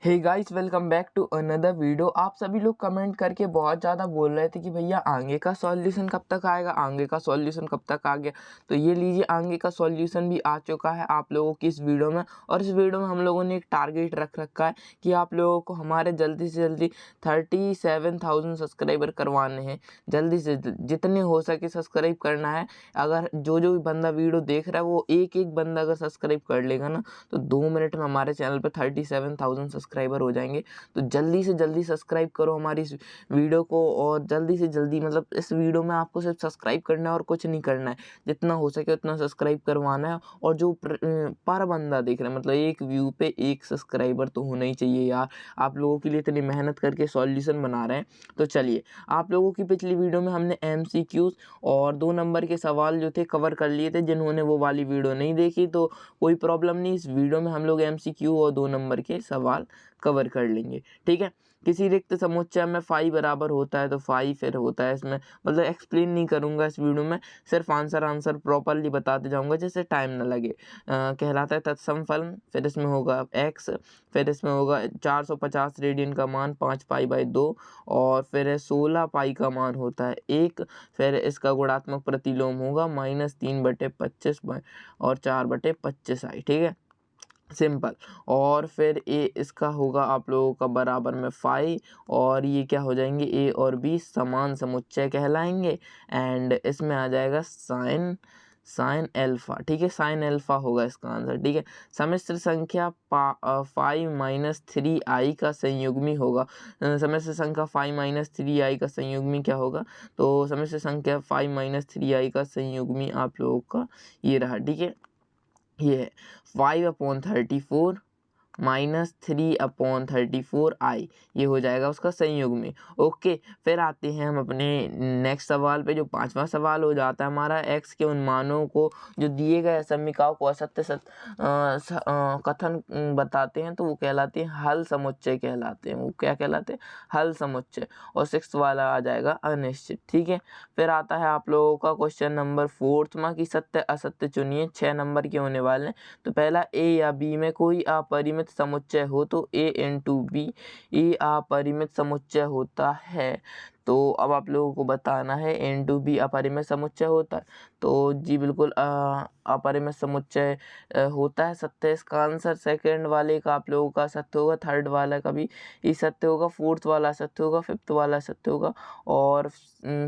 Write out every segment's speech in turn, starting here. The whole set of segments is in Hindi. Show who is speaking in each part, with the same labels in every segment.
Speaker 1: Hey guys, welcome back to another video. आप सभी लोग कमेंट करके बहुत ज़्यादा बोल रहे थे कि भैया आगे का सॉल्यूशन कब तक आएगा, आगे का सॉल्यूशन कब तक आ गया। तो ये लीजिए, आगे का सॉल्यूशन भी आ चुका है आप लोगों की इस वीडियो में। और इस वीडियो में हम लोगों ने एक टारगेट रख रखा है कि आप लोगों को हमारे जल्दी से जल्दी 37,000 सब्सक्राइबर करवाने हैं। जल्दी से जितने हो सके सब्सक्राइब करना है। अगर जो भी बंदा वीडियो देख रहा है वो एक बंदा अगर सब्सक्राइब कर लेगा ना, तो 2 मिनट में हमारे चैनल पर 37,000 सब्सक्राइबर हो जाएंगे। तो जल्दी से जल्दी सब्सक्राइब करो हमारी इस वीडियो को, और जल्दी से जल्दी, मतलब इस वीडियो में आपको सिर्फ सब्सक्राइब करना है और कुछ नहीं करना है। जितना हो सके उतना सब्सक्राइब करवाना है। और जो पर बंदा देख रहा है, मतलब एक व्यू पे एक सब्सक्राइबर तो होना ही चाहिए यार। आप लोगों के लिए इतनी मेहनत करके सॉल्यूशन बना रहे हैं। तो चलिए, आप लोगों की पिछली वीडियो में हमने MCQs और 2 नंबर के सवाल जो थे कवर कर लिए थे। जिन्होंने वो वाली वीडियो नहीं देखी तो कोई प्रॉब्लम नहीं, इस वीडियो में हम लोग MCQ और 2 नंबर के सवाल कवर कर लेंगे। ठीक है। किसी रिक्त समुच्चय में फाई बराबर होता है तो फाई फिर होता है इसमें, मतलब एक्सप्लेन नहीं करूंगा इस वीडियो में, सिर्फ आंसर प्रॉपरली बताते जाऊंगा जैसे टाइम ना लगे। कहलाता है तत्सम फलन। फिर इसमें होगा x, फिर इसमें होगा 450 रेडियन का मान 5π/2, और फिर 16 पाई का मान होता है 1। फिर इसका गुणात्मक प्रतिलोम होगा -3/25 और 4/25i। ठीक है, सिंपल। और फिर ए इसका होगा आप लोगों का बराबर में फाई, और ये क्या हो जाएंगे, ए और बी समान समुच्चय कहलाएंगे। एंड इसमें आ जाएगा साइन एल्फा। ठीक है, साइन एल्फा होगा इसका आंसर। ठीक है, सम्मिश्र संख्या 5-3i का संयुग्मी होगा। सम्मिश्र संख्या 5-3i का संयुग्मी क्या होगा, तो सम्मिश्र संख्या 5-3i का संयुग्मी आप लोगों का ये रहा। ठीक है, ये है 5/34 -3/34i, ये हो जाएगा उसका संयुग्मी। ओके, फिर आते हैं हम अपने नेक्स्ट सवाल पे, जो 5वां सवाल हो जाता है हमारा। x के उन मानों को जो दिए गए समीकरणों को असत्य कथन बताते हैं तो वो कहलाते हैं हल समुच्चय कहलाते हैं। वो क्या कहलाते हैं, हल समुच्चय। और 6th वाला आ जाएगा अनिश्चित। ठीक है, फिर आता है आप लोगों का क्वेश्चन नंबर 4वां की सत्य असत्य चुनिए। 6 नंबर के होने वाले हैं। तो पहला, a या b में कोई अपरिमित समुच्चय हो तो a × b ये अपरिमित समुच्चय होता है। तो अब आप लोगों को बताना है a × b अपरिमित समुच्चय होता है। तो जी बिल्कुल, अपरिमित समुच्चय होता है, सत्य इसका आंसर। सेकंड वाले का आप लोगों का सत्य होगा, थर्ड वाला का भी ये सत्य होगा, फोर्थ वाला सत्य होगा, फिफ्थ वाला सत्य होगा, और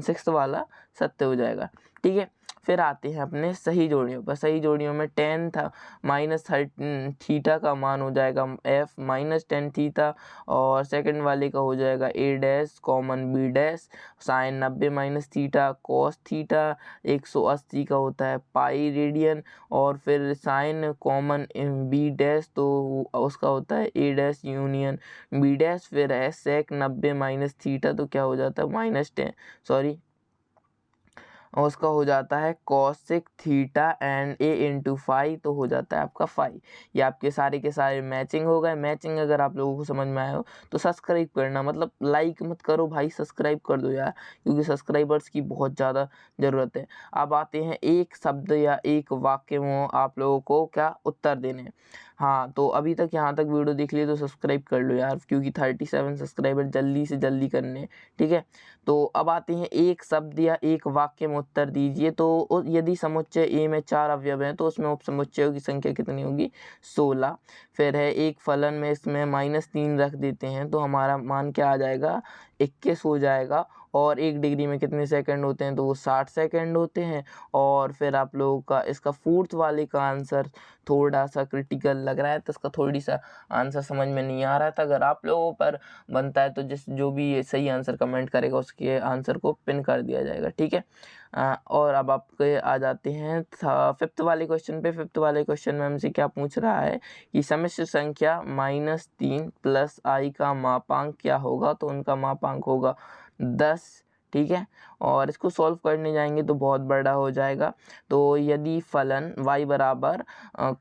Speaker 1: 6th वाला सत्य हो जाएगा। ठीक है, फिर आते हैं अपने सही जोड़ियों पर। सही जोड़ियों में tan था -थीटा का मान हो जाएगा f -tan थीटा, और सेकंड वाले का हो जाएगा a' common b', sine 90 - theta cos theta 180 का होता है पाई रेडियन, और फिर साइन कॉमन b', तो उसका होता है a' यूनियन b'। फिर है sec 90 - थीटा, तो क्या हो जाता है -10, सॉरी, और उसका हो जाता है cosec theta and a × phi, तो हो जाता है आपका फाई। ये आपके सारे के सारे मैचिंग हो गए। मैचिंग अगर आप लोगों को समझ में आए हो तो सब्सक्राइब करना, मतलब लाइक मत करो भाई, सब्सक्राइब कर दो यार, क्योंकि सब्सक्राइबर्स की बहुत ज़्यादा ज़रूरत है। अब आते हैं एक शब्द या एक वाक्य में आप लोगों को क्या उत्तर देने हैं। हाँ, तो अभी तक यहाँ तक वीडियो देख लिए तो सब्सक्राइब कर लो यार, क्योंकि 37 सब्सक्राइबर जल्दी से जल्दी करने हैं। ठीक है, तो अब आते हैं एक शब्द या एक वाक्य में उत्तर दीजिए। तो यदि समुच्चय ए में 4 अवयव हैं तो उसमें उप समुच्चयों की संख्या कितनी होगी, 16। फिर है एक फलन में इसमें -3 रख देते हैं तो हमारा मान क्या आ जाएगा, 21 हो जाएगा। और 1 डिग्री में कितने सेकंड होते हैं, तो वो 60 सेकंड होते हैं। और फिर आप लोगों का इसका फोर्थ वाले का आंसर थोड़ा सा क्रिटिकल लग रहा है, तो इसका थोड़ी सा आंसर समझ में नहीं आ रहा था। अगर आप लोगों पर बनता है तो जो भी ये सही आंसर कमेंट करेगा उसके आंसर को पिन कर दिया जाएगा। ठीक है, और अब आपके आ जाते हैं 5th वाले क्वेश्चन पे। 5th वाले क्वेश्चन में हमसे क्या पूछ रहा है कि सम्मिश्र संख्या -3 + i का मापांक क्या होगा, तो उनका मापांक होगा 10। ठीक है, और इसको सॉल्व करने जाएंगे तो बहुत बड़ा हो जाएगा। तो यदि फलन y बराबर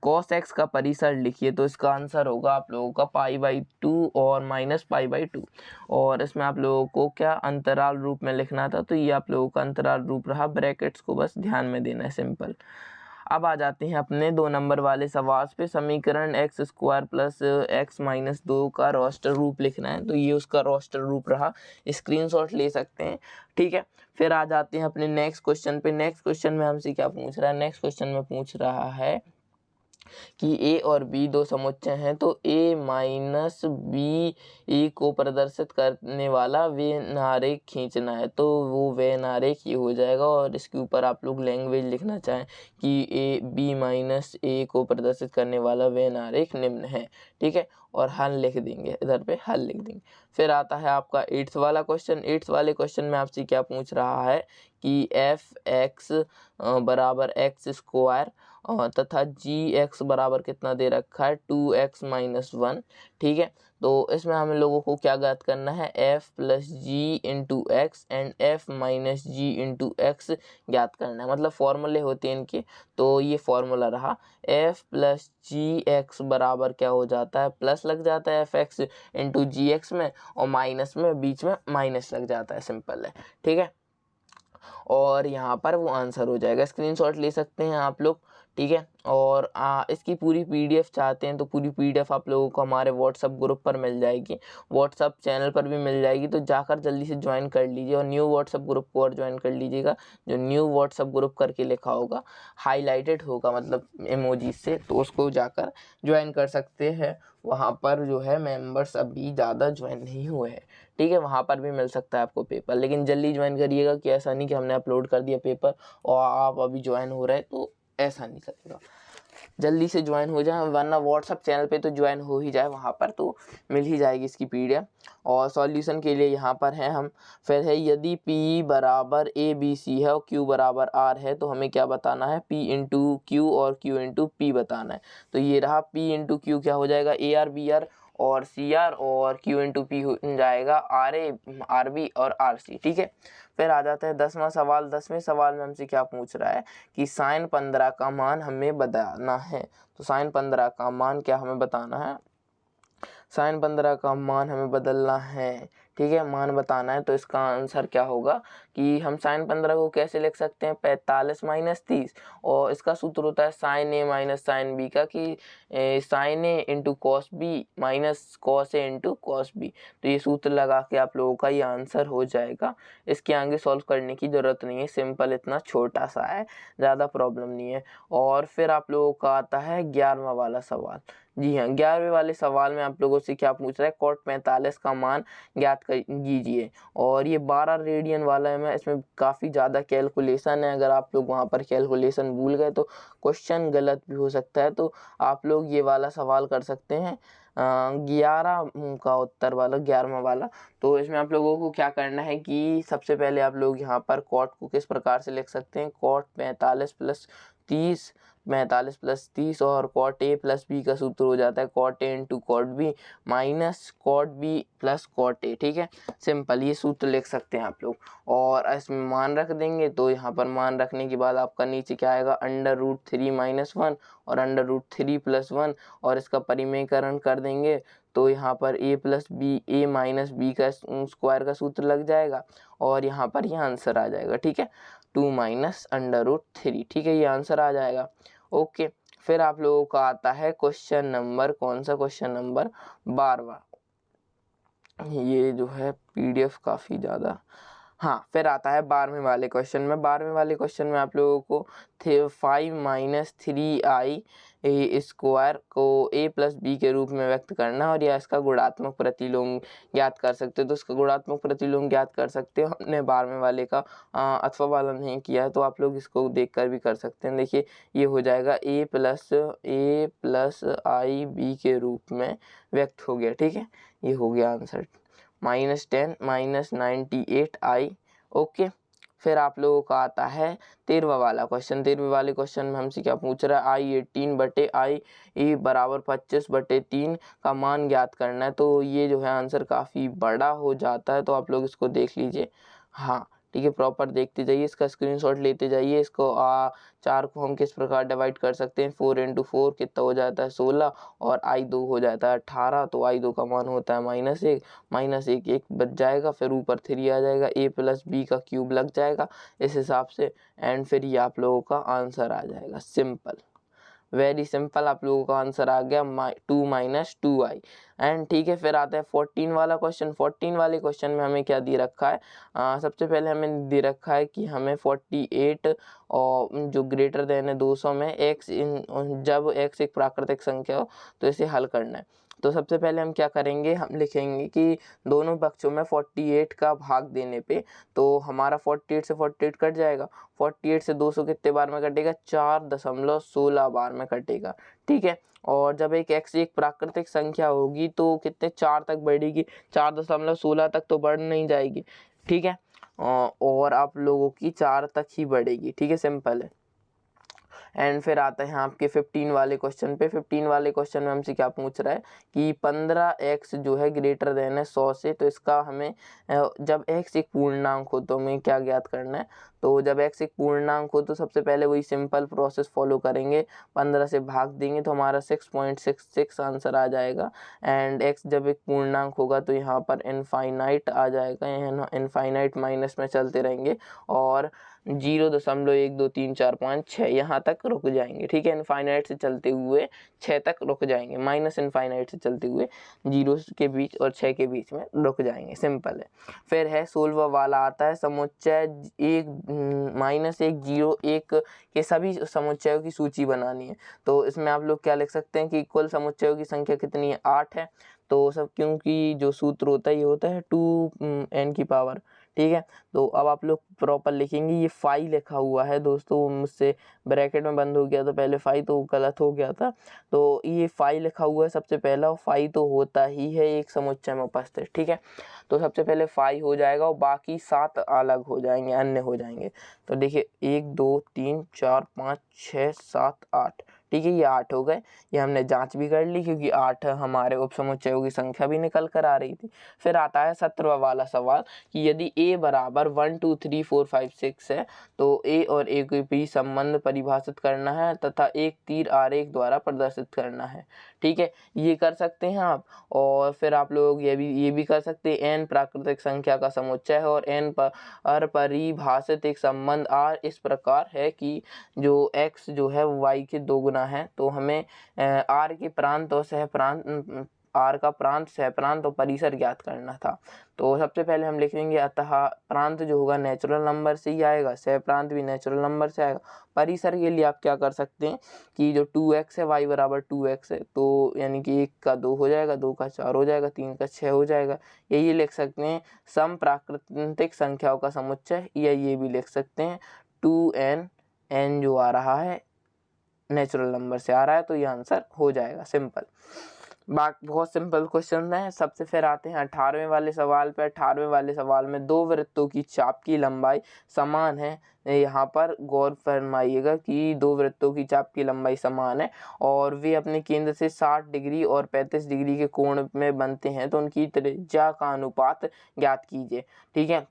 Speaker 1: cos x का परिसर लिखिए तो इसका आंसर होगा आप लोगों का π/2 और -π/2। और इसमें आप लोगों को क्या अंतराल रूप में लिखना था, तो ये आप लोगों का अंतराल रूप रहा। ब्रैकेट्स को बस ध्यान में देना है, सिंपल। अब आ जाते हैं अपने 2 नंबर वाले सवाल पे। समीकरण x square plus x minus 2 का रोस्टर रूप लिखना है। तो ये उसका रोस्टर रूप रहा, स्क्रीनशॉट ले सकते हैं, ठीक है। फिर आ जाते हैं अपने नेक्स्ट क्वेश्चन पे। नेक्स्ट क्वेश्चन में हमसे क्या पूछ रहा है? नेक्स्ट क्वेश्चन में पूछ रहा है कि ए और बी दो समुच्चय हैं, तो ए माइनस बी ई को प्रदर्शित करने वाला वेन आरेख खींचना है। तो वो वेन आरेख ये हो जाएगा, और इसके ऊपर आप लोग लैंग्वेज लिखना चाहें कि ए बी माइनस ए को प्रदर्शित करने वाला वेन आरेख निम्न है, ठीक है। और हल लिख देंगे, इधर पे हल लिख देंगे। फिर आता है आपका 8th वाला क्वेश्चन। 8th वाले क्वेश्चन में आपसे क्या पूछ रहा है कि एफ एक्स बराबर एक्स स्क्वायर तथा जी एक्स बराबर कितना दे रखा है 2x माइनस 1, ठीक है। तो इसमें हम लोगों को क्या ज्ञात करना है? f plus g into x and f minus g into x ज्ञात करना है। मतलब फॉर्मूले होते हैं इनके, तो ये फॉर्मूला रहा f प्लस जी एक्स बराबर क्या हो जाता है? प्लस लग जाता है f(x) इंटू जी एक्स में, और माइनस में बीच में माइनस लग जाता है, सिंपल है, ठीक है। और यहाँ पर वो आंसर हो जाएगा। स्क्रीनशॉट ले सकते हैं आप लोग, ठीक है। और इसकी पूरी पीडीएफ चाहते हैं तो पूरी पीडीएफ आप लोगों को हमारे व्हाट्सअप ग्रुप पर मिल जाएगी, व्हाट्सअप चैनल पर भी मिल जाएगी। तो जाकर जल्दी से ज्वाइन कर लीजिए, और न्यू व्हाट्सअप ग्रुप को और ज्वाइन कर लीजिएगा। जो न्यू व्हाट्सअप ग्रुप करके लिखा होगा, हाईलाइटेड होगा मतलब इमोजी से, तो उसको जाकर ज्वाइन कर सकते हैं। वहाँ पर जो है मेंबर्स अभी ज़्यादा ज्वाइन नहीं हुए हैं, ठीक है। वहाँ पर भी मिल सकता है आपको पेपर, लेकिन जल्दी ज्वाइन करिएगा कि ऐसा नहीं कि हमने अपलोड कर दिया पेपर और आप अभी ज्वाइन हो रहे हैं, तो ऐसा नहीं चलेगा। जल्दी से ज्वाइन हो जाए, वरना व्हाट्सअप चैनल पे तो ज्वाइन हो ही जाए, वहाँ पर तो मिल ही जाएगी इसकी पीडीएफ। और सॉल्यूशन के लिए यहाँ पर है हम, फिर है यदि P बराबर ABC है और Q बराबर R है, तो हमें क्या बताना है? P इंटू Q और Q इंटू P बताना है। तो ये रहा P इंटू Q क्या हो जाएगा? AR BR और CR, और Q इंटू P हो जाएगा RA RB और RC, ठीक है। फिर आ जाता है 10वां सवाल। 10वें सवाल में हमसे क्या पूछ रहा है कि साइन 15 का मान हमें बताना है। तो साइन 15 का मान क्या हमें बताना है? साइन 15 का मान हमें बदलना है, ठीक है, मान बताना है। तो इसका आंसर क्या होगा कि हम साइन 15 को कैसे लिख सकते हैं? 45 माइनस 30, और इसका सूत्र होता है sine A minus sine B का, कि sine A into cos B minus cos A into cos B. तो ये सूत्र लगा के आप लोगों का ये आंसर हो जाएगा। इसके आगे सॉल्व करने की ज़रूरत नहीं है, सिंपल इतना छोटा सा है, ज़्यादा प्रॉब्लम नहीं है। और फिर आप लोगों का आता है 11वां वाला सवाल। जी हाँ, 11वें वाले सवाल में आप लोगों से क्या पूछ रहा है? कॉट 45 का मान ज्ञात कीजिए। और ये 12 रेडियन वाला है, मैं इसमें काफ़ी ज़्यादा कैलकुलेशन है। अगर आप लोग वहाँ पर कैलकुलेशन भूल गए तो क्वेश्चन गलत भी हो सकता है, तो आप लोग ये वाला सवाल कर सकते हैं 11 का उत्तर वाला, 11वां वाला। तो इसमें आप लोगों को क्या करना है कि सबसे पहले आप लोग यहाँ पर कॉट को किस प्रकार से लिख सकते हैं? कॉट 45 प्लस 30, 45 प्लस 30, और कॉट ए प्लस बी का सूत्र हो जाता है cot a into cot b minus cot b plus cot a, ठीक है। सिंपल ये सूत्र लिख सकते हैं आप लोग, और इसमें मान रख देंगे। तो यहाँ पर मान रखने के बाद आपका नीचे क्या आएगा? √3 माइनस 1 और √3 प्लस 1, और इसका परिमेयकरण कर देंगे तो यहाँ पर a plus b a minus b का स्क्वायर का सूत्र लग जाएगा, और यहाँ पर यह आंसर आ जाएगा, ठीक है, 2 माइनस √3, ठीक है, ये आंसर आ जाएगा। ओके, फिर आप लोगों का आता है क्वेश्चन नंबर, कौन सा? क्वेश्चन नंबर 12वां। ये जो है पीडीएफ काफ़ी ज़्यादा, हाँ। फिर आता है 12वें वाले क्वेश्चन में। 12वें वाले क्वेश्चन में आप लोगों को 5 माइनस 3i स्क्वायर को a प्लस बी के रूप में व्यक्त करना, और या इसका गुणात्मक प्रतिलोम ज्ञात कर सकते हो। तो इसका गुणात्मक प्रतिलोम ज्ञात कर सकते हो, हमने 12वें वाले का अथवा वाला नहीं किया है, तो आप लोग इसको देखकर भी कर सकते हैं। देखिए ये हो जाएगा a प्लस आई बी के रूप में व्यक्त हो गया, ठीक है, ये हो गया आंसर। -10 minus 98i, okay. फिर आप लोगों का आता है 13वां वाला क्वेश्चन। 13वें वाले क्वेश्चन में हमसे क्या पूछ रहा है? i18 बटे i बराबर 25/3 का मान ज्ञात करना है। तो ये जो है आंसर काफ़ी बड़ा हो जाता है, तो आप लोग इसको देख लीजिए, हाँ, ठीक है, प्रॉपर देखते जाइए, इसका स्क्रीनशॉट लेते जाइए। इसको 4 को हम किस प्रकार डिवाइड कर सकते हैं, 4 × 4 कितना हो जाता है 16 और I2 हो जाता है 18। तो I2 का मान होता है -1, -1 1 बच जाएगा, फिर ऊपर 3 आ जाएगा, a + b का क्यूब लग जाएगा इस हिसाब से, एंड फिर ये आप लोगों का आंसर आ जाएगा। सिंपल, वेरी सिंपल, आप लोगों का आंसर आ गया 2 - 2i। एंड ठीक है, फिर आता है 14 वाला क्वेश्चन। 14 वाले क्वेश्चन में हमें क्या दे रखा है, सबसे पहले हमें दे रखा है कि हमें 48 और जो ग्रेटर देन है 200 में x जब x एक प्राकृतिक संख्या हो तो इसे हल करना है। तो सबसे पहले हम क्या करेंगे, हम लिखेंगे कि दोनों पक्षों में 48 का भाग देने पे तो हमारा 48 से 48 कट जाएगा। 48 से 200 कितने बार में कटेगा, 4.16 बार में कटेगा। ठीक है, और जब एक x एक प्राकृतिक संख्या होगी तो कितने 4 तक बढ़ेगी, 4.16 तक तो बढ़ नहीं जाएगी। ठीक है, और आप लोगों की 4 तक ही बढ़ेगी। ठीक है, सिंपल है। एंड फिर आता है आपके 15 वाले क्वेश्चन पे। 15 वाले क्वेश्चन में हमसे क्या पूछ रहा है कि 15x जो है ग्रेटर देन है 100 से, तो इसका हमें जब x एक पूर्णांक हो तो हमें क्या ज्ञात करना है। तो जब x एक पूर्णांक हो तो सबसे पहले वही सिंपल प्रोसेस फॉलो करेंगे, 15 से भाग देंगे तो हमारा 6.66 आंसर आ जाएगा। एंड x जब एक पूर्णांक होगा तो यहाँ पर इनफाइनाइट आ जाएगा, इनफाइनाइट माइनस में चलते रहेंगे और 0.12345 यहाँ तक रुक जाएंगे। ठीक है, इनफाइनाइट से चलते हुए 6 तक रुक जाएंगे, माइनस इनफाइनाइट से चलते हुए 0 के बीच और 6 के बीच में रुक जाएंगे। सिंपल है। फिर है 16वां वाला आता है समुच्चय 1 -1 0 1 के सभी समुच्चयों की सूची बनानी है। तो इसमें आप लोग क्या लिख सकते हैं कि कुल समुच्चयों की संख्या कितनी है, 8 है। तो सब क्योंकि जो सूत्र होता है ये होता है 2n की पावर। ठीक है, तो अब आप लोग प्रॉपर लिखेंगे। ये 5 लिखा हुआ है दोस्तों, मुझसे ब्रैकेट में बंद हो गया तो पहले 5 तो गलत हो गया था, तो ये 5 लिखा हुआ है सबसे पहला, और 5 तो होता ही है एक समुच्चय में उपस्थित। ठीक है, तो सबसे पहले 5 हो जाएगा और बाकी 7 अलग हो जाएंगे, अन्य हो जाएंगे। तो देखिए 1 2 3 4 5 6 7 8। ठीक है, ये 8 हो गए। ये हमने जांच भी कर ली क्योंकि 8 हमारे उपसमुच्चयों की संख्या भी निकल कर आ रही थी। फिर आता है 17वां वाला सवाल कि यदि a बराबर 1 2 3 4 5 6 है तो a और a के बीच संबंध परिभाषित करना है तथा एक तीर आरेख द्वारा प्रदर्शित करना है। ठीक है, ये कर सकते हैं आप। और फिर आप लोग ये भी कर सकते हैं, n प्राकृतिक संख्या का समुच्चय है और n पर परिभाषित एक संबंध r इस प्रकार है कि जो x जो है y के 2 गुना है। तो हमें r के प्रांत और सहप्रांत, r का प्रांत, सहप्रांत और परिसर ज्ञात करना था। तो सबसे पहले हम लिख लेंगे, अतः प्रांत जो होगा नेचुरल नंबर से ही आएगा, सहप्रांत भी नेचुरल नंबर से आएगा। परिसर के लिए आप क्या कर सकते हैं कि जो 2x है, y बराबर 2x है, तो यानी कि 1 का 2 हो जाएगा, 2 का 4 हो जाएगा, 3 का 6 हो जाएगा। यही लिख सकते हैं सम प्राकृतिक संख्याओं का समुच्चय, या ये भी लिख सकते हैं 2n, n जो आ रहा है नेचुरल नंबर से आ रहा है, तो ये आंसर हो जाएगा। सिंपल, बहुत सिंपल क्वेश्चन है। सबसे फिर आते हैं 18वें वाले सवाल पे। 18वें वाले सवाल में दो वृत्तों की चाप की लंबाई समान है। यहाँ पर गौर फरमाइएगा कि दो वृत्तों की चाप की लंबाई समान है और वे अपने केंद्र से 60 डिग्री और 35 डिग्री के कोण में बनते हैं, तो उनकी त्रिज्या का अनुपात ज्ञात कीजिए। ठीक है,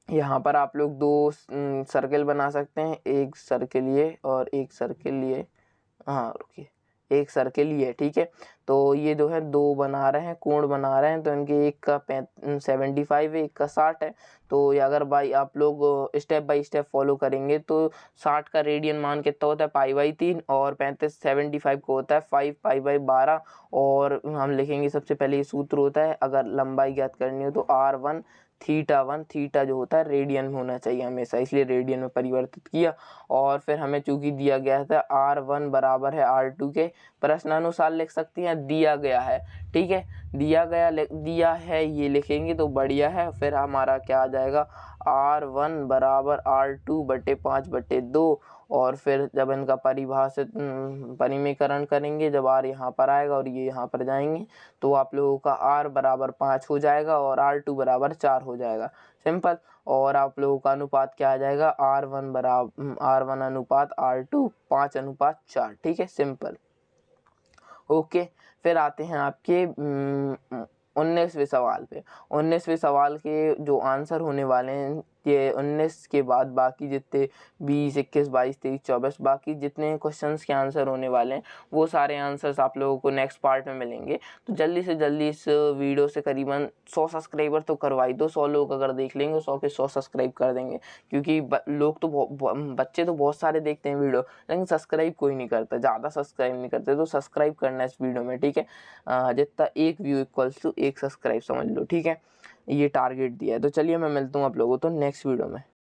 Speaker 1: यहाँ पर आप लोग दो सर्किल बना सकते हैं, एक सर्किल ये और एक सर्किल ये। हाँ रुकिए, एक सर्किल ये। ठीक है, तो ये जो है दो बना रहे हैं, कोण बना रहे हैं, तो इनके एक का 75 है, एक का 60 है। तो ये अगर भाई आप लोग स्टेप बाय स्टेप फॉलो करेंगे तो 60 का रेडियन मान कितना होता है π/3 और 75 को होता है 5 π/12। और हम लिखेंगे सबसे पहले ये सूत्र होता है, अगर लंबाई ज्ञात करनी हो तो r1 θ1, थीटा जो होता है रेडियन में होना चाहिए हमेशा, इसलिए रेडियन में परिवर्तित किया। और फिर हमें चूंकि दिया गया था r1 बराबर है r2 के, प्रश्नानुसार लिख सकते हैं दिया गया है। ठीक है, दिया है ये लिखेंगे तो बढ़िया है। फिर हमारा क्या आ जाएगा, r1 बराबर r2 बटे 5/2। और फिर जब इनका परिभाषित परिमीकरण करेंगे, जब r यहाँ पर आएगा और ये यहाँ पर जाएंगे, तो आप लोगों का r बराबर 5 हो जाएगा और r2 बराबर 4 हो जाएगा। सिंपल। और आप लोगों का अनुपात क्या आ जाएगा, r1 अनुपात r2 5:4। ठीक है, सिंपल। ओके, फिर आते हैं आपके 19वें सवाल पे। 19वें सवाल के जो आंसर होने वाले हैं ये 19 के बाद बाकी जितने 20, 21, 22, 23, 24 बाकी जितने क्वेश्चंस के आंसर होने वाले हैं वो सारे आंसर्स आप लोगों को नेक्स्ट पार्ट में मिलेंगे। तो जल्दी से जल्दी इस वीडियो से करीबन 100 सब्सक्राइबर तो करवाई दो। 100 लोग अगर देख लेंगे 100 के 100 सब्सक्राइब कर देंगे, क्योंकि लोग तो बच्चे तो बहुत सारे देखते हैं वीडियो, लेकिन सब्सक्राइब कोई नहीं करता, ज़्यादा सब्सक्राइब नहीं करते। तो सब्सक्राइब करना है इस वीडियो में, ठीक है। जितना एक व्यू इक्वल्स टू एक सब्सक्राइब समझ लो, ठीक है। ये टारगेट दिया है। तो चलिए मैं मिलता हूँ आप लोगों तो नेक्स्ट वीडियो में।